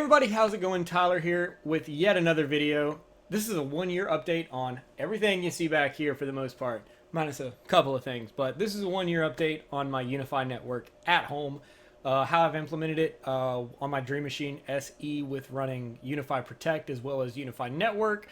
everybody, how's it going? Tyler here with yet another video. This is a 1 year update on everything you see back here for the most part, minus a couple of things, but this is a 1 year update on my UniFi network at home, how I've implemented it on my Dream Machine SE with running UniFi Protect as well as UniFi Network.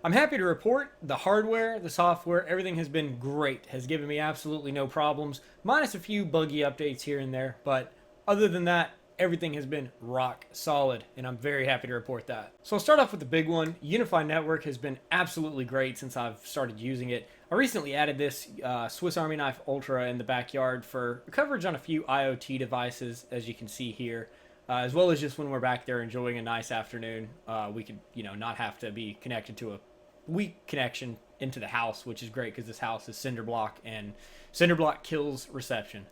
I'm happy to report the hardware, the software, everything has been great, has given me absolutely no problems, minus a few buggy updates here and there, but other than that, everything has been rock solid, and I'm very happy to report that. So I'll start off with the big one. UniFi Network has been absolutely great since I've started using it. I recently added this Swiss Army Knife Ultra in the backyard for coverage on a few IoT devices, as you can see here, as well as just when we're back there enjoying a nice afternoon. We could, not have to be connected to a weak connection into the house, which is great because this house is cinder block, and cinder block kills reception.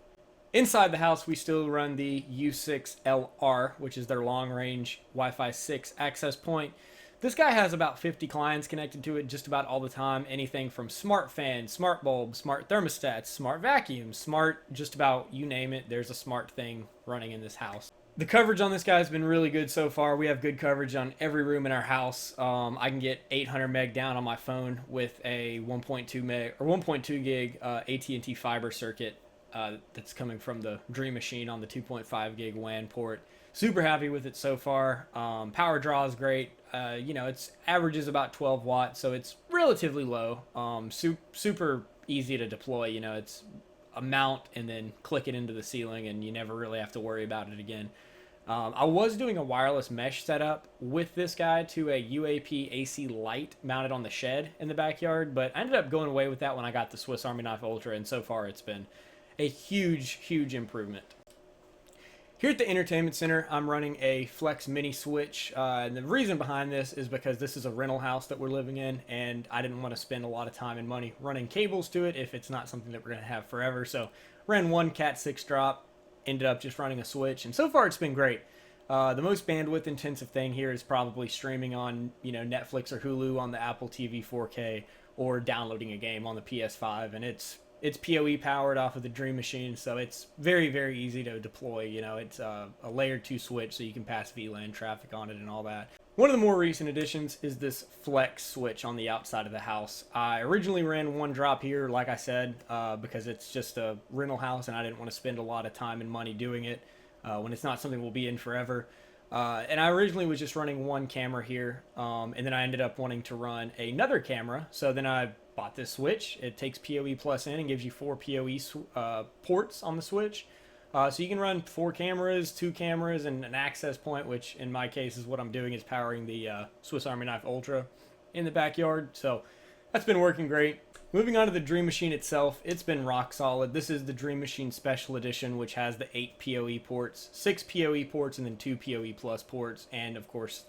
Inside the house, we still run the U6LR, which is their long-range Wi-Fi 6 access point. This guy has about 50 clients connected to it just about all the time. Anything from smart fans, smart bulbs, smart thermostats, smart vacuums, smart just about you name it. There's a smart thing running in this house. The coverage on this guy has been really good so far. We have good coverage on every room in our house. I can get 800 meg down on my phone with a 1.2 meg or 1.2 gig AT&T fiber circuit. That's coming from the Dream Machine on the 2.5 gig WAN port. Super happy with it so far. Power draw is great. It's averages about 12 watts, so it's relatively low. Super easy to deploy. It's a mount and then click it into the ceiling, and you never really have to worry about it again. I was doing a wireless mesh setup with this guy to a UAP AC light mounted on the shed in the backyard, but I ended up going away with that when I got the Swiss Army Knife Ultra, and so far it's been a huge improvement. Here at the entertainment center, I'm running a Flex mini switch, and the reason behind this is because this is a rental house that we're living in, and I didn't want to spend a lot of time and money running cables to it if it's not something that we're going to have forever. So ran one Cat 6 drop, ended up just running a switch, and so far it's been great. The most bandwidth intensive thing here is probably streaming on Netflix or Hulu on the Apple TV 4K, or downloading a game on the PS5, and it's PoE powered off of the Dream Machine, so it's very easy to deploy. It's a layer 2 switch, so you can pass VLAN traffic on it and all that. One of the more recent additions is this Flex switch on the outside of the house. I originally ran one drop here, like I said, because it's just a rental house and I didn't want to spend a lot of time and money doing it when it's not something we'll be in forever. And I originally was just running one camera here, and then I ended up wanting to run another camera, so then I bought this switch. It takes PoE Plus in and gives you 4 PoE ports on the switch. So you can run 4 cameras, 2 cameras, and an access point, which in my case is what I'm doing, is powering the Swiss Army Knife Ultra in the backyard. So that's been working great. Moving on to the Dream Machine itself, it's been rock solid. This is the Dream Machine Special Edition, which has the 8 PoE ports, 6 PoE ports, and then 2 PoE Plus ports, and of course,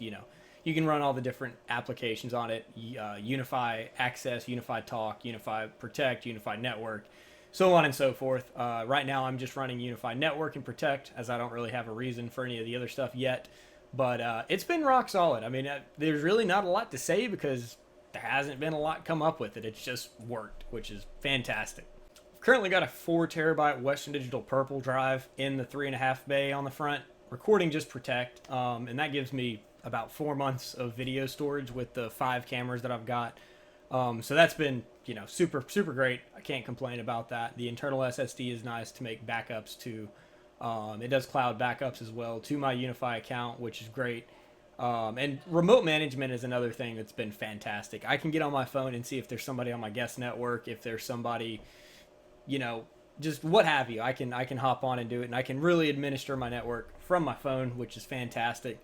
you can run all the different applications on it. UniFi Access, UniFi Talk, UniFi Protect, UniFi Network, so on and so forth. Right now I'm just running UniFi Network and Protect, as I don't really have a reason for any of the other stuff yet. But it's been rock solid. I mean, there's really not a lot to say because there hasn't been a lot come up with it. It's just worked, which is fantastic. I've currently got a 4 terabyte Western Digital Purple drive in the 3.5 bay on the front, recording just Protect, and that gives me about 4 months of video storage with the 5 cameras that I've got. So that's been, super great. I can't complain about that. The internal SSD is nice to make backups to. It does cloud backups as well to my UniFi account, which is great. And remote management is another thing that's been fantastic. I can get on my phone and see if there's somebody on my guest network, if there's somebody, just what have you. I can hop on and do it, and I can really administer my network from my phone, which is fantastic.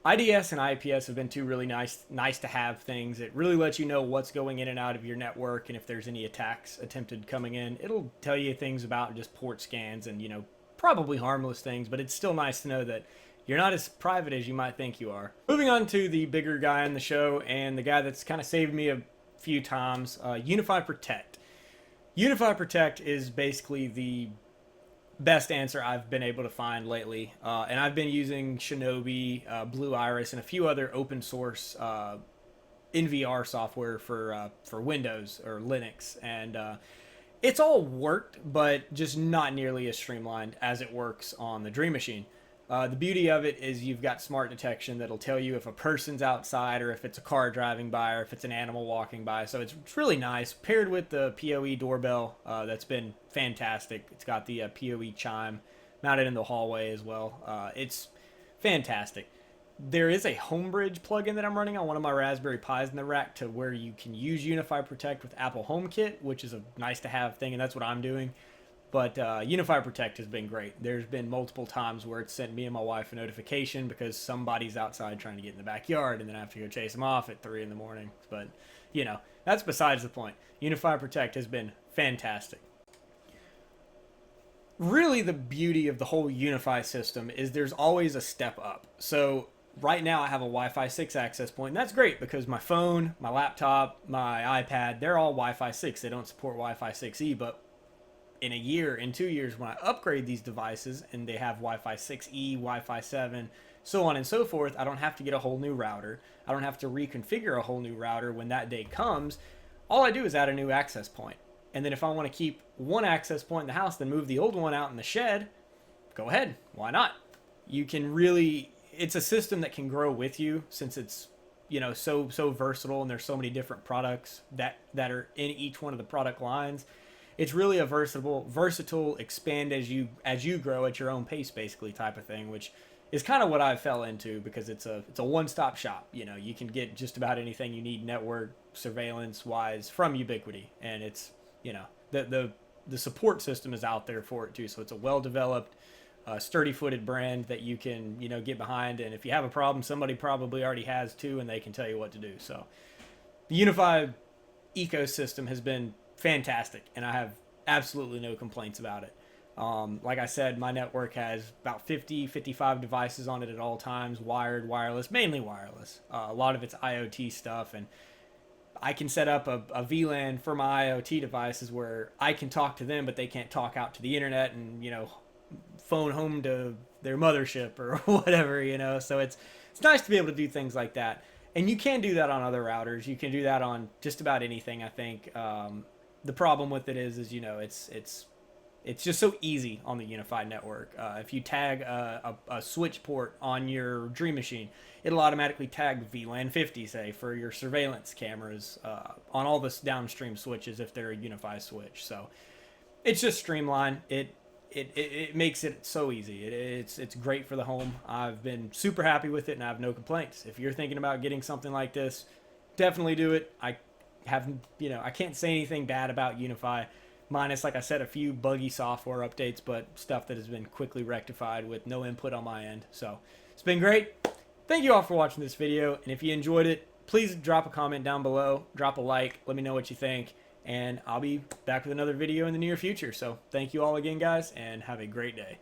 IDS and IPS have been two really nice to have things. It really lets you know what's going in and out of your network, and if there's any attacks attempted coming in, it'll tell you things about just port scans and, probably harmless things, but it's still nice to know that you're not as private as you might think you are. Moving on to the bigger guy in the show, and the guy that's kind of saved me a few times, UniFi Protect. UniFi Protect is basically the best answer I've been able to find lately, and I've been using Shinobi, Blue Iris, and a few other open source NVR software for Windows or Linux, and it's all worked, but just not nearly as streamlined as it works on the Dream Machine. The beauty of it is you've got smart detection that'll tell you if a person's outside or if it's a car driving by or if it's an animal walking by. So it's really nice. Paired with the PoE doorbell, that's been fantastic. It's got the PoE chime mounted in the hallway as well. It's fantastic. There is a Homebridge plugin that I'm running on one of my Raspberry Pis in the rack to where you can use UniFi Protect with Apple HomeKit, which is a nice to have thing, and that's what I'm doing. But UniFi Protect has been great. There's been multiple times where it's sent me and my wife a notification because somebody's outside trying to get in the backyard, and then I have to go chase them off at 3 in the morning. But, you know, that's besides the point. UniFi Protect has been fantastic. Really, the beauty of the whole UniFi system is there's always a step up. So right now I have a Wi-Fi 6 access point, and that's great because my phone, my laptop, my iPad, they're all Wi-Fi 6. They don't support Wi-Fi 6E, but in a year, in 2 years, when I upgrade these devices and they have Wi-Fi 6E, Wi-Fi 7, so on and so forth, I don't have to get a whole new router. I don't have to reconfigure a whole new router when that day comes. All I do is add a new access point. And then if I want to keep one access point in the house, then move the old one out in the shed, go ahead. Why not? You can really, it's a system that can grow with you since it's, you know, so versatile, and there's so many different products that are in each one of the product lines. It's really a versatile expand as you grow at your own pace, basically, type of thing, which is kind of what I fell into because it's a one-stop shop. You know, you can get just about anything you need network surveillance wise from Ubiquiti, and it's, you know, the support system is out there for it too. So it's a well-developed, sturdy-footed brand that you can, you know, get behind, and if you have a problem, somebody probably already has too, and they can tell you what to do. So the UniFi ecosystem has been fantastic, and I have absolutely no complaints about it. Like I said, my network has about 55 devices on it at all times, wired, wireless, mainly wireless. A lot of it's IoT stuff, and I can set up a VLAN for my IoT devices where I can talk to them, but they can't talk out to the internet and, you know, phone home to their mothership or whatever, you know. So it's nice to be able to do things like that. And you can do that on other routers. You can do that on just about anything, I think. The problem with it is you know, it's just so easy on the UniFi network. If you tag a switch port on your Dream Machine, it'll automatically tag VLAN 50, say, for your surveillance cameras on all the downstream switches if they're a UniFi switch. So it's just streamlined. It makes it so easy. It's great for the home. I've been super happy with it, and I have no complaints. If you're thinking about getting something like this, definitely do it. I can't say anything bad about UniFi, minus, like I said, a few buggy software updates, but stuff that has been quickly rectified with no input on my end. So it's been great. Thank you all for watching this video, and if you enjoyed it, please drop a comment down below, drop a like, let me know what you think, and I'll be back with another video in the near future. So thank you all again, guys, and have a great day.